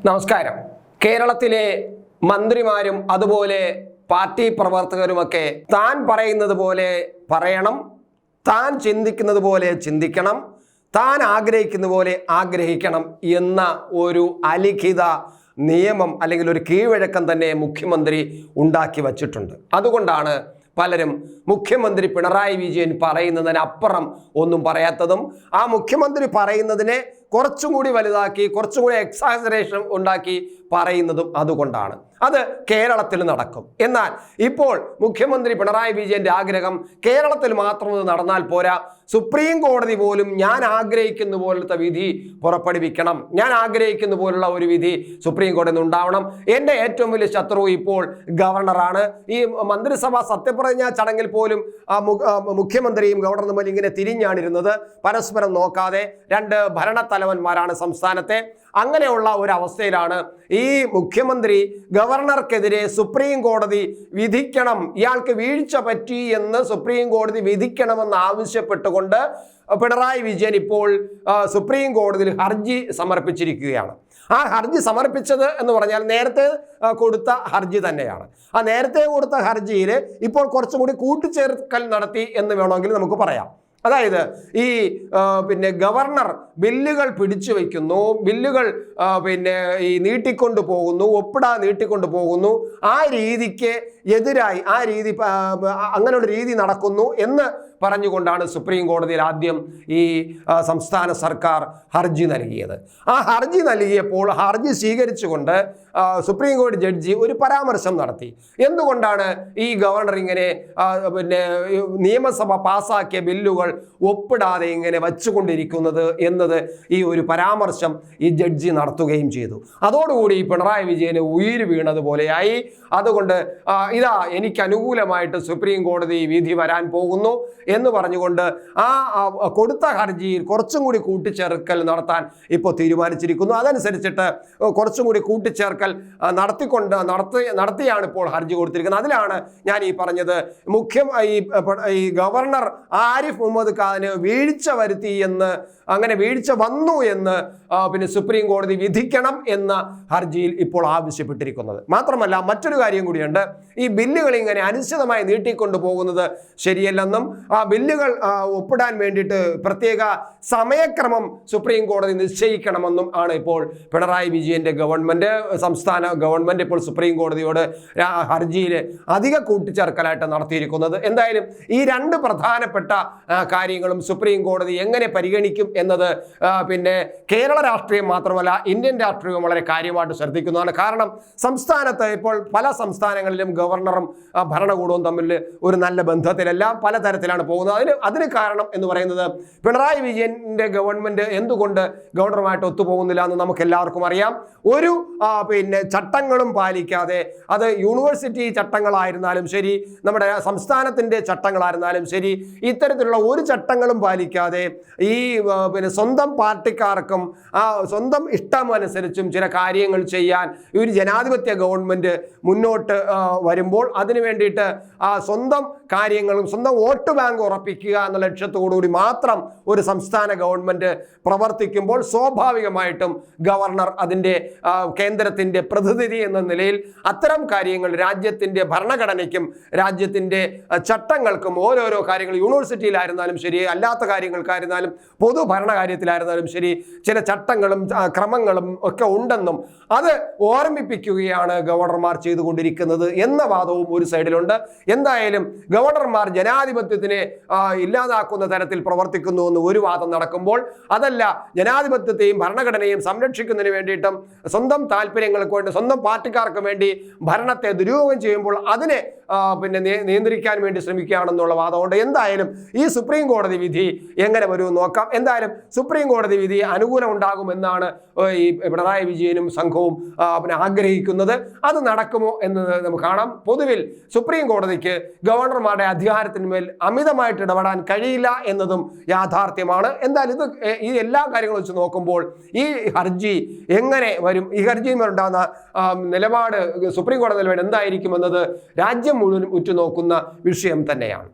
നമസ്കാരം. കേരളത്തിലെ മന്ത്രിമാരും അതുപോലെ പാർട്ടി പ്രവർത്തകരുമൊക്കെ താൻ പറയുന്നത് പോലെ പറയണം, താൻ ചിന്തിക്കുന്നത് പോലെ ചിന്തിക്കണം, താൻ ആഗ്രഹിക്കുന്ന പോലെ ആഗ്രഹിക്കണം എന്ന ഒരു അലിഖിത നിയമം അല്ലെങ്കിൽ ഒരു കീഴ്വഴക്കം തന്നെ മുഖ്യമന്ത്രി ഉണ്ടാക്കി വച്ചിട്ടുണ്ട്. അതുകൊണ്ടാണ് പലരും മുഖ്യമന്ത്രി പിണറായി വിജയൻ പറയുന്നതിനപ്പുറം ഒന്നും പറയാത്തതും ആ മുഖ്യമന്ത്രി പറയുന്നതിനെ കുറച്ചും കൂടി വലുതാക്കി കുറച്ചും കൂടി എക്സാജറേഷൻ ഉണ്ടാക്കി പറയുന്നതും അതുകൊണ്ടാണ്. അത് കേരളത്തിൽ നടക്കും. എന്നാൽ ഇപ്പോൾ മുഖ്യമന്ത്രി പിണറായി വിജയന്റെ ആഗ്രഹം കേരളത്തിൽ മാത്രം നടന്നാൽ പോരാ, സുപ്രീം കോടതി പോലും ഞാൻ ആഗ്രഹിക്കുന്ന പോലത്തെ വിധി പുറപ്പെടുവിക്കണം, ഞാൻ ആഗ്രഹിക്കുന്ന പോലുള്ള ഒരു വിധി സുപ്രീം കോടതിയിൽ നിന്ന് ഉണ്ടാവണം. എൻ്റെ ഏറ്റവും വലിയ ശത്രു ഇപ്പോൾ ഗവർണറാണ്. ഈ മന്ത്രിസഭ സത്യപ്രതിജ്ഞാ ചടങ്ങിൽ പോലും മുഖ്യമന്ത്രിയും ഗവർണറും തമ്മിൽ ഇങ്ങനെ തിരിഞ്ഞാണിരുന്നത്, പരസ്പരം നോക്കാതെ. രണ്ട് ഭരണത്തലവന്മാരാണ് സംസ്ഥാനത്തെ. അങ്ങനെയുള്ള ഒരു അവസ്ഥയിലാണ് ഈ മുഖ്യമന്ത്രി ഗവർണർക്കെതിരെ സുപ്രീം കോടതി വിധിക്കണം, ഇയാൾക്ക് വീഴ്ച പറ്റി എന്ന് സുപ്രീം കോടതി വിധിക്കണമെന്ന് ആവശ്യപ്പെട്ടുകൊണ്ട് പിണറായി വിജയൻ ഇപ്പോൾ സുപ്രീം കോടതിയിൽ ഹർജി സമർപ്പിച്ചിരിക്കുകയാണ്. ആ ഹർജി സമർപ്പിച്ചത് എന്ന് പറഞ്ഞാൽ നേരത്തെ കൊടുത്ത ഹർജി തന്നെയാണ്. ആ നേരത്തെ കൊടുത്ത ഹർജിയിൽ ഇപ്പോൾ കുറച്ചും കൂടി കൂട്ടിച്ചേർക്കൽ നടത്തി എന്ന് വേണമെങ്കിൽ നമുക്ക് പറയാം. അതായത് ഈ ഗവർണർ ബില്ലുകൾ പിടിച്ചു വയ്ക്കുന്നു, ബില്ലുകൾ ഈ നീട്ടിക്കൊണ്ട് പോകുന്നു, നീട്ടിക്കൊണ്ട് പോകുന്നു, ആ രീതിക്ക് എതിരായി അങ്ങനെയുള്ള രീതി നടക്കുന്നു എന്ന് പറഞ്ഞുകൊണ്ടാണ് സുപ്രീം കോടതിയിൽ ആദ്യം ഈ സംസ്ഥാന സർക്കാർ ഹർജി നൽകിയത്. ആ ഹർജി നൽകിയപ്പോൾ ഹർജി സ്വീകരിച്ചുകൊണ്ട് സുപ്രീം കോടതി ജഡ്ജി ഒരു പരാമർശം നടത്തി. എന്തുകൊണ്ടാണ് ഈ ഗവർണർ ഇങ്ങനെ നിയമസഭ പാസാക്കിയ ബില്ലുകൾ ഒപ്പിടാതെ ഇങ്ങനെ വച്ചുകൊണ്ടിരിക്കുന്നത് എന്നത് ഈ ഒരു പരാമർശം ഈ ജഡ്ജി നടത്തുകയും ചെയ്തു. അതോടുകൂടി പിണറായി വിജയന് ഉയിര് വീണതുപോലെയായി. അതുകൊണ്ട് ഇതാ എനിക്ക് അനുകൂലമായിട്ട് സുപ്രീം കോടതി വിധി വരാൻ പോകുന്നു എന്ന് പറഞ്ഞുകൊണ്ട് ആ കൊടുത്ത ഹർജിയിൽ കുറച്ചും കൂടി കൂട്ടിച്ചേർക്കൽ നടത്താൻ ഇപ്പോൾ തീരുമാനിച്ചിരിക്കുന്നു. അതനുസരിച്ചിട്ട് കുറച്ചും കൂടി കൂട്ടിച്ചേർക്കൽ നടത്തിയാണ് ഇപ്പോൾ ഹർജി കൊടുത്തിരിക്കുന്നത്. അതിലാണ് ഞാൻ ഈ പറഞ്ഞത്, ഈ ഗവർണർ ആരിഫ് മുഹമ്മദ് ഖാന് വീഴ്ച വരുത്തി എന്ന്, അങ്ങനെ വീഴ്ച വന്നു എന്ന് സുപ്രീം കോടതി വിധിക്കണം എന്ന ഹർജിയിൽ ഇപ്പോൾ ആവശ്യപ്പെട്ടിരിക്കുന്നത്. മാത്രമല്ല മറ്റൊരു കാര്യം കൂടിയുണ്ട്. ഈ ബില്ലുകൾ ഇങ്ങനെ അനിശ്ചിതമായി നീട്ടിക്കൊണ്ടു പോകുന്നത് ശരിയല്ലെന്നും ആ ബില്ലുകൾ ഒപ്പിടാൻ വേണ്ടിയിട്ട് പ്രത്യേക സമയക്രമം സുപ്രീം കോടതി നിശ്ചയിക്കണമെന്നും ആണ് ഇപ്പോൾ പിണറായി വിജയന്റെ സംസ്ഥാന ഗവൺമെന്റ് ഇപ്പോൾ സുപ്രീം കോടതിയോട് ഹർജിയിൽ അധിക കൂട്ടിച്ചേർക്കലായിട്ട് നടത്തിയിരിക്കുന്നത്. എന്തായാലും ഈ രണ്ട് പ്രധാനപ്പെട്ട കാര്യങ്ങളും സുപ്രീം കോടതി എങ്ങനെ പരിഗണിക്കും എന്നത് കേരള രാഷ്ട്രീയം മാത്രമല്ല ഇന്ത്യൻ രാഷ്ട്രീയവും വളരെ കാര്യമായിട്ട് ശ്രദ്ധിക്കുന്നതാണ്. കാരണം സംസ്ഥാനത്ത് ഇപ്പോൾ പല സംസ്ഥാനങ്ങളിലും ഗവർണറും ഭരണകൂടവും തമ്മിൽ ഒരു നല്ല ബന്ധത്തിലല്ല, പലതരത്തിലാണ് പോകുന്നത്. അതിന് കാരണം എന്ന് പറയുന്നത് പിണറായി വിജയന്റെ ഗവൺമെന്റ് എന്തുകൊണ്ട് ഗവർണറുമായിട്ട് ഒത്തുപോകുന്നില്ല എന്ന് നമുക്ക് എല്ലാവർക്കും അറിയാം. ഒരു ചട്ടങ്ങളും പാലിക്കാതെ, അത് യൂണിവേഴ്സിറ്റി ചട്ടങ്ങളായിരുന്നാലും ശരി, നമ്മുടെ സംസ്ഥാനത്തിന്റെ ചട്ടങ്ങളായിരുന്നാലും ശരി, ഇത്തരത്തിലുള്ള ഒരു ചട്ടങ്ങളും പാലിക്കാതെ ഈ സ്വന്തം പാർട്ടിക്കാർക്കും സ്വന്തം ഇഷ്ടമനുസരിച്ചും ചില കാര്യങ്ങൾ ചെയ്യാൻ ഒരു ജനാധിപത്യ ഗവൺമെന്റ് മുന്നോട്ട് വരുമ്പോൾ അതിനു വേണ്ടിയിട്ട് സ്വന്തം കാര്യങ്ങളും സ്വന്തം വോട്ട് ബാങ്ക് ഉറപ്പിക്കുക എന്ന ലക്ഷ്യത്തോടുകൂടി മാത്രം ഒരു സംസ്ഥാന ഗവൺമെന്റ് പ്രവർത്തിക്കുമ്പോൾ സ്വാഭാവികമായിട്ടും ഗവർണർ അതിൻ്റെ കേന്ദ്രത്തിൻ്റെ പ്രതിനിധി എന്ന നിലയിൽ അത്തരം കാര്യങ്ങൾ രാജ്യത്തിൻ്റെ ഭരണഘടനയ്ക്കും രാജ്യത്തിൻ്റെ ചട്ടങ്ങൾക്കും ഓരോരോ കാര്യങ്ങൾ യൂണിവേഴ്സിറ്റിയിലായിരുന്നാലും ശരി, അല്ലാത്ത കാര്യങ്ങൾക്കായിരുന്നാലും പൊതു ഭരണകാര്യത്തിലായിരുന്നാലും ശരി, ചില ചട്ടങ്ങളും ക്രമങ്ങളും ഒക്കെ ഉണ്ടെന്നും അത് ഓർമ്മിപ്പിക്കുകയാണ് ഗവർണർമാർ ചെയ്തുകൊണ്ടിരിക്കുന്നത് എന്ന വാദവും ഒരു സൈഡിലുണ്ട്. എന്തായാലും ഗവർണർമാർ ജനാധിപത്യത്തിനെ ഇല്ലാതാക്കുന്ന തരത്തിൽ പ്രവർത്തിക്കുന്നു എന്ന് ഒരു വാദം നടക്കുമ്പോൾ, അതല്ല ജനാധിപത്യത്തെയും ഭരണഘടനയെയും സംരക്ഷിക്കുന്നതിന് വേണ്ടിയിട്ടും സ്വന്തം താല്പര്യങ്ങൾക്ക് വേണ്ടി സ്വന്തം പാർട്ടിക്കാർക്ക് വേണ്ടി ഭരണത്തെ ദുരുപയോഗം ചെയ്യുമ്പോൾ അതിനെ നിയന്ത്രിക്കാൻ വേണ്ടി ശ്രമിക്കുകയാണെന്നുള്ള വാദമുണ്ട്. എന്തായാലും ഈ സുപ്രീം കോടതി വിധി എങ്ങനെ വരുമെന്ന് നോക്കാം. എന്തായാലും സുപ്രീം കോടതി വിധി അനുകൂലം ഉണ്ടാകുമെന്നാണ് ഈ പിണറായി വിജയനും സംഘവും ആഗ്രഹിക്കുന്നത്. അത് നടക്കുമോ എന്ന് നമുക്ക് കാണാം. പൊതുവിൽ സുപ്രീം കോടതിക്ക് ഗവർണർമാരുടെ അധികാരത്തിന്മേൽ അമിതമായിട്ട് ഇടപെടാൻ കഴിയില്ല എന്നതും യാഥാർത്ഥ്യമാണ്. എന്തായാലും ഈ എല്ലാ കാര്യങ്ങളും വെച്ച് നോക്കുമ്പോൾ ഈ ഹർജി എങ്ങനെ വരും, ഈ ഹർജിയുണ്ടാകുന്ന നിലപാട് സുപ്രീം കോടതി നിലപാട് എന്തായിരിക്കും എന്നത് രാജ്യം മുഴുവൻ ഉറ്റുനോക്കുന്ന വിഷയം തന്നെയാണ്.